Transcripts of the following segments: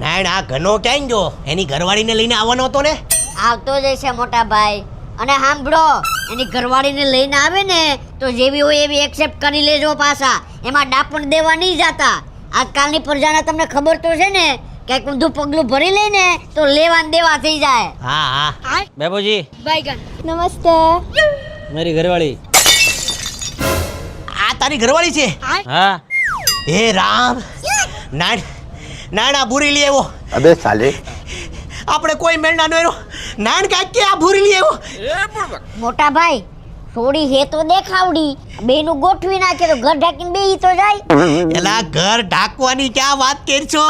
નાયણ આ ઘનો ક્યાં ગયો? એની ઘરવાળીને લઈને આવવાનો હતો ને? આવતો જ છે મોટા ભાઈ. અને સાંભળો, એની ઘરવાળીને લઈને આવે ને તો જેવી હોય એવી એક્સેપ્ટ કરી લેજો પાછા. એમાં ડાપણ દેવા નહીં જાતા. આજકાલની પ્રજાને તમને ખબર તો છે ને કે ઊંધું પગલું ભરી લે ને તો લેવાન દેવા થઈ જાય. હા હા. બાબુજી બાયગન. નમસ્તે. મારી ઘરવાળી. આ તારી ઘરવાળી છે? હા. હે રામ. નાયણ આ ભૂરી લઈ આવ્યો. अबे साले આપણે કોઈ મેળના નો એનો નાયણ કાંઈક કે આ ભૂરી લઈ આવ્યો. મોટા ભાઈ, થોડી હે તો દેખાવડી. બેનું ગોઠવી નાખે તો ઘર ઢાંકીને બેહી તો જાય. એલા ઘર ઢાંકવાની ક્યાં વાત કરશો?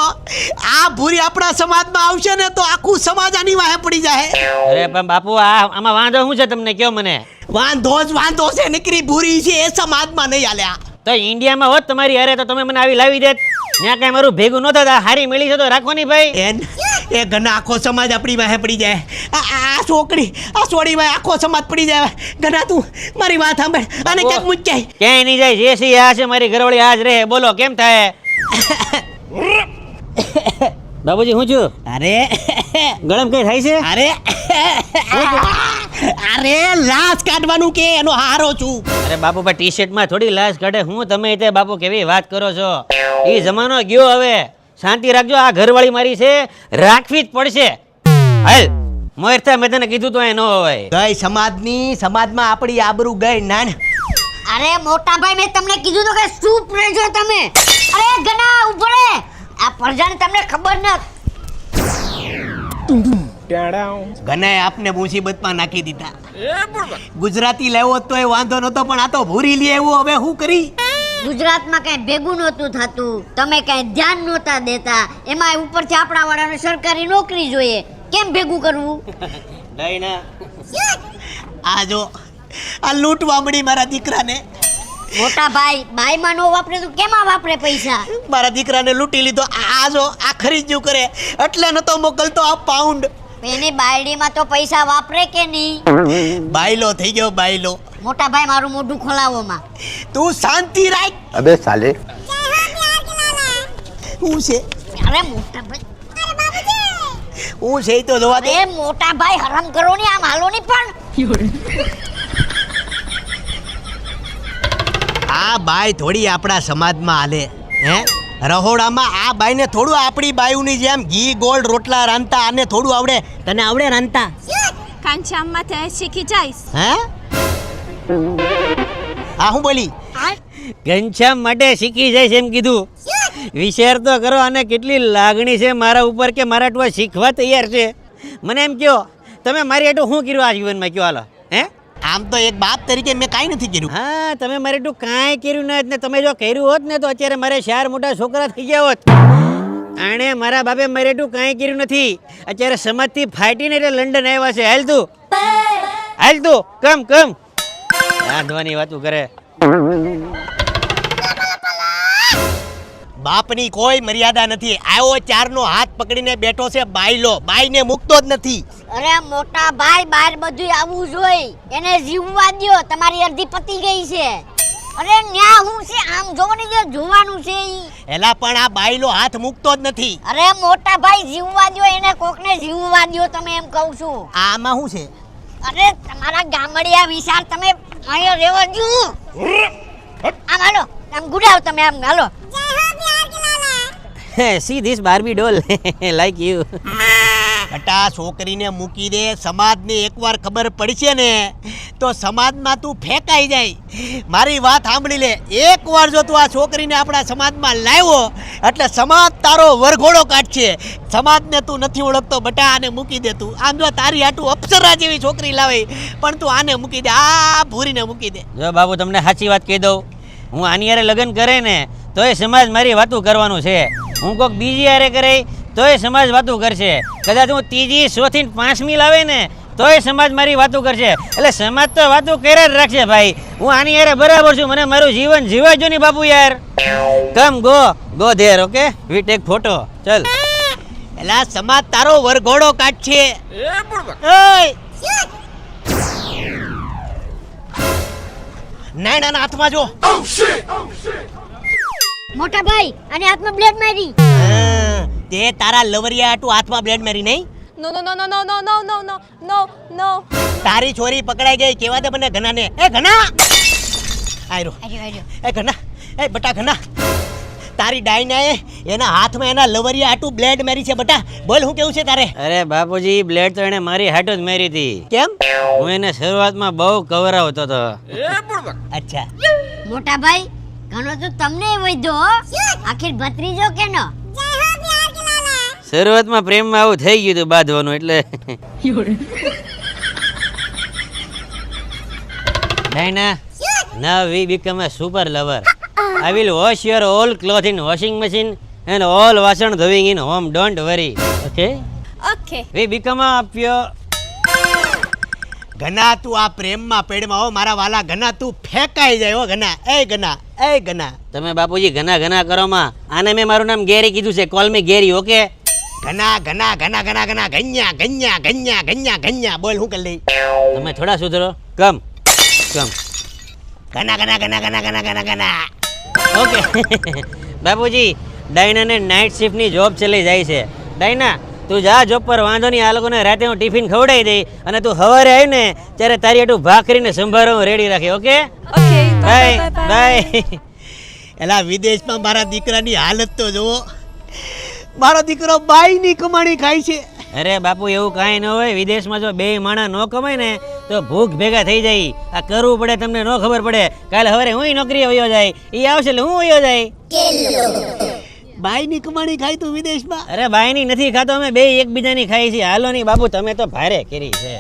આ ભૂરી આપણા સમાજમાં આવશે ને તો આખું સમાજ આની વાહે પડી જાય. અરે પણ બાપુ આમાં વાંધો શું છે તમને કયો મને? વાંધો છે. નીકળી ભૂરી છે એ સમાજમાં નહીં આલ્યા. તો ઇન્ડિયામાં હોત તમારી હારે તો તમે મને આવી લાવી દેત. ત્યાં કઈ મારું ભેગું ન થતા. હારી મળી છે તો રાખવાની ભાઈ. એ ઘરના આખો સમાજ આપણી વાહે પડી જાય. આ છોકરી આ છોડી વાહે આખો સમાજ પડી જાય. ઘણા તું મારી વાત સાંભળ. આને ક્યાંક મૂકી જાય. ક્યાંય નહીં જાય. જે સી આ છે મારી ઘરવાળી આજ રહે. બોલો કેમ થાય? બાબુજી હું છું? અરે ગળમ કઈ થાય છે? અરે લાશ કાઢવાનું કે એનો હારો છું. અરે બાપુ ભાઈ ટી શર્ટમાં થોડી લાશ કાઢે. હું તમે તે બાપુ કેવી વાત કરો છો? એ જમાનો ગયો હવે. શાંતિ રાખજો. આ ઘરવાળી મારી છે, રાખવી જ પડશે. હાલ મોરતા મેં તને કીધું તો એ ન હોય. ગઈ સમાજમાં આપણી આબરૂ ગઈ. નાન અરે મોટા ભાઈ, મેં તમને કીધું તો કે ચૂપ રહેજો તમે. અરે ગના ઉભો રે. આ પ્રજાને તમને ખબર ન. ગનાએ આપને મુસીબતમાં નાખી દીધા. ગુજરાતી લેવો તો એ વાંધો નતો, પણ આ તો ભૂરી લઈ આવ્યો. હવે શું કરી? ગુજરાતમાં કઈ ભેગું નહોતું થતું. તમે કઈ ધ્યાન નહોતા દેતા. એમાં ઉપરથી આપણા વાળાને સરકારી નોકરી જોઈએ. કેમ ભેગું કરવું? નહીં ના. આ જો આ લૂંટવા મળી મારા દીકરાને. મોટા ભાઈ, બાઈમાં નો વાપરે તો કેમાં વાપરે પૈસા? મારા દીકરાને લૂંટી લીધો. આ જો આ ખરીદ્યું કરે એટલે નતો મોકલતો આ પાઉન્ડ. એની બાયડીમાં તો પૈસા વાપરે કે નહીં? બાયલો થઈ ગયો બાયલો. મોટા ભાઈ, મારું મોઢું ખોલાવોમાં. તું શાંતિ રાખ. अबे साले હું છે? અરે મોટા ભાઈ, હું છે તો જોવા દે. અરે મોટા ભાઈ, હરામ કરો ને. આમ હાલો ની પણ. આ બાઈ થોડી આપણા સમાજમાં હાલે. હે રહોડામાં આ બાઈને થોડું આપણી બાયુની જેમ ઘી ગોળ રોટલા રાંધતા આને થોડું આવડે? તને આવડે રાંધતા? કાંચામાં તે શીખી જઈશ. હે આ હું બોલી? ઘનશ્યામ માટે શીખી જાય એમ કીધું. વિચાર તો કરો. અને કેટલી લાગણી છે મારા ઉપર કે મારા ટુવા શીખવા તૈયાર છે. મને એમ કહો, તમે મારી આટું શું કર્યું આ જીવનમાં? કયો હાલો. હે આમ તો એક બાપ તરીકે મેં કાંઈ નથી કર્યું. હા, તમે મારે એટલું કાંઈ કર્યું નથી ને. તમે જો કર્યું હોત ને તો અત્યારે મારે 4 મોટા છોકરા થઈ ગયા હોત. આણે મારા બાપે મારે એટલું કાંઈ કર્યું નથી. અત્યારે સમાજથી ફાટીને એટલે લંડન આવ્યા છે. હાલ તું કમ રાંધવાની વાતું કરે. બાપની કોઈ મર્યાદા નથી. આવ્યો ચારનો હાથ પકડીને બેઠો છે બાયલો. બાઈને મૂકતો જ નથી. અરે મોટા ભાઈ, બહાર બધું આવવું જોઈએ. એને જીવવા દ્યો. તમારી અડધી પતી ગઈ છે. અરે ન્યા હું છે? આમ જોવાની જે જોવાનું છે ઈ. એલા પણ આ બાયલો હાથ મૂકતો જ નથી. અરે મોટા ભાઈ, જીવવા દ્યો એને. કોકને જીવવા દ્યો. તમે એમ કહું છું. આમાં શું છે? અરે તમારા ગામડિયા વિચાર તમે અહીંયા રહેવા દ્યો. આમ હાલો, આમ ગુડાવ તમે. આમ હાલો. See this Barbie doll like you. બટા છોકરીને મૂકી દે. સમાજને એકવાર ખબર પડશે ને તો સમાજમાં તું ફેંકાઈ જાય. મારી વાત સાંભળી લે. એકવાર જો તું આ છોકરીને આપણા સમાજમાં લાવ્યો એટલે સમાજ તારો વરઘોડો કાઢશે. સમાજને તું નથી ઓળખતો બટા, આને મૂકી દે તું. આમ જો તારી આટું અપ્સરા જેવી છોકરી લાવે પણ તું આને મૂકી દે. આ ભૂરીને મૂકી દે. જો બાબુ તમને સાચી વાત કહી દઉં, હું આની હારે લગ્ન કરે ને તો એ સમાજ મારી વાતું કરવાનું છે. હું કોઈક બીજી હારે કરે તો એ સમાજ વાતું કરશે. કદાચ હું ત્રીજી, ચોથી, 5મી લાવે ને તો એ સમાજ મારી વાતું કરશે. એટલે સમાજ તો વાતું કર્યા જ રાખશે ભાઈ. હું આની હારે બરાબર છું. મને મારું જીવન જીવાય જો ની બાપુ યાર. Come go there. Okay, we take photo. ચલ. એલા સમાજ તારો વરઘોડો કાઢશે. ઓય નાયણાના હાથમાં જો. મોટા ભાઈ અને હાથમાં બ્લેડ મારી. હા, તે તારા લવરિયા હાટુ હાથમાં બ્લેડ મારી નહીં? No, no, no, no, no, no, no, no, no, no, no. તારી છોરી પકડાઈ ગઈ. કેવા દે મને ઘનાને. એ ઘના, આયરો. એ ઘના, એ બટા ઘના, તારી ડાયનાએ એના હાથમાં એના લવરિયા હાટુ બ્લેડ મારી છે. બટા બોલ, હું કેવું છે તારે? અરે બાપુજી, બ્લેડ તો એને મારી હાટો જ મારી હતી. કેમ? હું એને શરૂઆતમાં બહુ કવરાવતો હતો. અચ્છા. મોટા ભાઈ ઘણો તો તમને વૈધો હો. આખિર ભત્રીજો કેનો? શરૂઆતમાં પ્રેમમાં આવું થઈ ગયું હતું બાંધવાનું એટલે. Diana, now we become a super lover. I will wash your all clothes in washing machine and all wasan dhowing in home. Don't worry. Okay? Okay. We become a pure. ઘના તું આ પ્રેમમાં પેડમાં હો મારા વાલા. ઘના તું ફેંકાઈ જાય હો ઘના. એ ઘના, એ ઘના. તમે બાપુજી ઘના ઘના કરો માં. આને મેં મારું નામ ગેરી કીધું છે. Call me Gary. ઓકે? ઘના ઘના ઘના ઘના ઘના ગન્યા ગન્યા ગન્યા ગન્યા ગન્યા. બોલ, હું કરી લઈ? તમે થોડા સુધરો. કમ કમ. ઘના ઘના ઘના ઘના ઘના ઘના ઘના. ઓકે. બાપુજી, ડાયનાને નાઇટ શિફ્ટની જોબ ચલી જાય છે. ડાયના, તું જા જોબ પર, વાંધો નહીં. આ લોકોને રાતે હું ટિફિન ખવડાવી દઈ અને તું સવારે આવી ને ત્યારે તારી આટલું ભાખરીને સંભારો હું રેડી રાખી. Okay? Okay. Bye, bye bye, bye, bye. Bye. એલા વિદેશમાં મારા દીકરાની હાલત તો જુઓ. મારો દીકરો બાઈની કમાણી ખાય છે. અરે બાપુ, એવું કાંઈ ન હોય. વિદેશમાં જો બે માણસ ન કમાય ને તો ભૂખ ભેગા થઈ જાય. આ કરવું પડે, તમને ન ખબર પડે. કાલે સવારે હું નોકરીએ વયો જાય, એ આવશે એટલે હું વયો જાય. બાઈની કમાણી ખાય તું વિદેશમાં? અરે બાયની નથી ખાતો, અમે બે એકબીજાની ખાઈ છીએ. હાલો નહીં બાપુ, તમે તો ભારે કરી છે.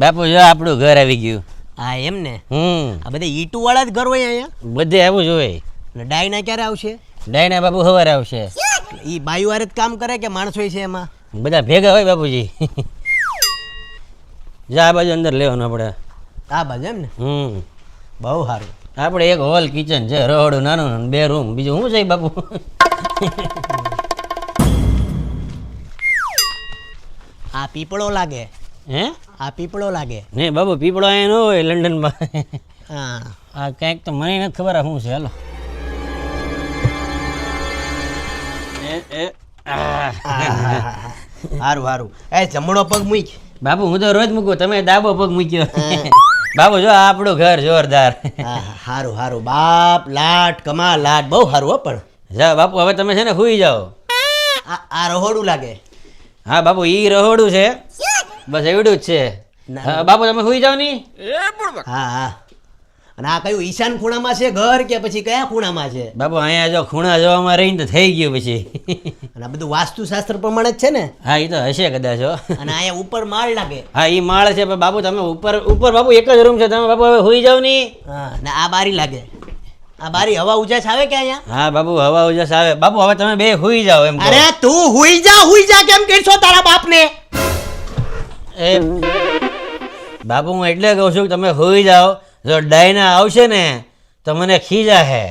બાપુ જો આપણું ઘર આવી ગયું. હા એમ ને. આ આ બધા ઈટુ વાળા જ ઘર હોય અહીંયા. બધે આવું જ હોય. અને ડાયના ક્યારે આવશે? ડાયના બાપુ સવારે આવશે. ઈ બાયુ વારે જ કામ કરે કે માણસો છે એમાં? બધા ભેગા હોય બાપુજી. જા આ બાજુ અંદર લેવાનું આપણે. આ બાજુ એમ ને. બહુ સારું. આપણે એક હોલ કિચન છે, રહોડું નાનું ને 2 રૂમ. બીજું શું છે બાપુ? આ પીપળો લાગે. હે? આ પીપળો લાગે. નહીં બાપુ, પીપળો અહીંયા ન હોય લંડનમાં. હા. આ કંઈક તો મને નથી ખબર આ શું છે. હાલો. સારું સારું. એ જમણો પગ મૂક. બાપુ હું તો રોજ મૂકું, તમે ડાબો પગ મૂક્યો. બાપુ જો આ આપણું ઘર જોરદાર. સારું સારું. બાપ લાટ કમા લાટ. બહુ સારું હો. પણ જા બાપુ, હવે તમે છે ને સુઈ જાઓ. આ રહોડું લાગે. હા બાપુ, ઈ રહોડું છે. બસ એવડું જ છે. હા, બાપુ તમે સુઈ જાઓ ની. હા હા. અને આ કયું ઈશાન ખૂણામાં છે ઘર કે પછી કયા ખૂણામાં છે? બાપુ અહીંયા જો ખૂણા જોવામાં રહીને તો થઈ ગયું પછી. અને આ બધું વાસ્તુશાસ્ત્ર પ્રમાણે જ છે ને? હા, એ તો હશે કદાચ હો. અને અહીંયા ઉપર માળ લાગે. હા, એ માળ છે. પણ બાપુ તમે ઉપર બાપુ એક જ રૂમ છે. તમે બાપુ હવે સુઈ જાઓ ની. હા. ને આ બારી લાગે. આ બારી હવા ઉજાસ આવે કે અહીંયા? હા બાપુ, હવા ઉજાસ આવે. બાપુ હવે તમે બે સુઈ જાઓ એમ કહો. અરે તું હુઈ જા કેમ કહેશો તારા બાપને? એ બાપુ, હું એટલે કહું છું કે તમે સુઈ જાઓ. જો ડાયના આવશે ને તો મને ખીજા હે.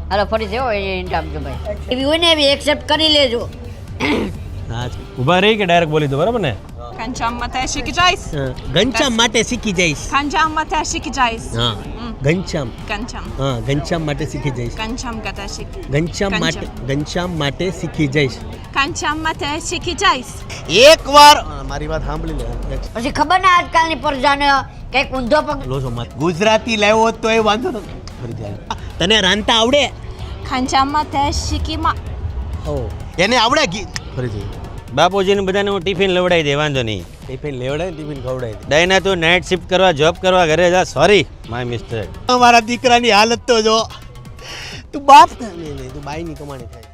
હાલો ફરી જેવો આપજો ભાઈ. એવી હોય ને એવી એક્સેપ્ટ કરી લેજો. ઊભા રહી કે ડાયરેક્ટ બોલી દો, બરાબર ને? Kancamma te şikeceğiz. ઘનશ્યામ માટે શીખી જઈશ. Kancamma te şikeceğiz. હા. ઘનશ્યામ. Kancam. હા, ઘનશ્યામ માટે શીખી જઈશ. Kancam kadar şik. ઘનશ્યામ માટે શીખી જઈશ. Kancamma te şikeceğiz. એકવાર મારી વાત સાંભળી લે. પછી ખબર ને આજકાલની પ્રજાને કઈક ઊંધો પગ. લોસો મત. ગુજરાતી લાવ્યો હોત તો એ વાંધો નથી. ફરી જાય. તને રાંધતા આવડે? Kancamma te şikima. ઓ એને આવડે ફરી જાય. બાપુજીને બધાને હું ટિફિન લવડાવી દે, વાંધો નહીં. ટિફિન લેવડાય ટિફિન ખવડાય. ડાયના તું નાઇટ શિફ્ટ કરવા, જોબ કરવા ઘરે જા. Sorry my mistake. મારા દીકરાની હાલત તો જો. તું બાપ નહીં તું બાઈની કમાણી થાય.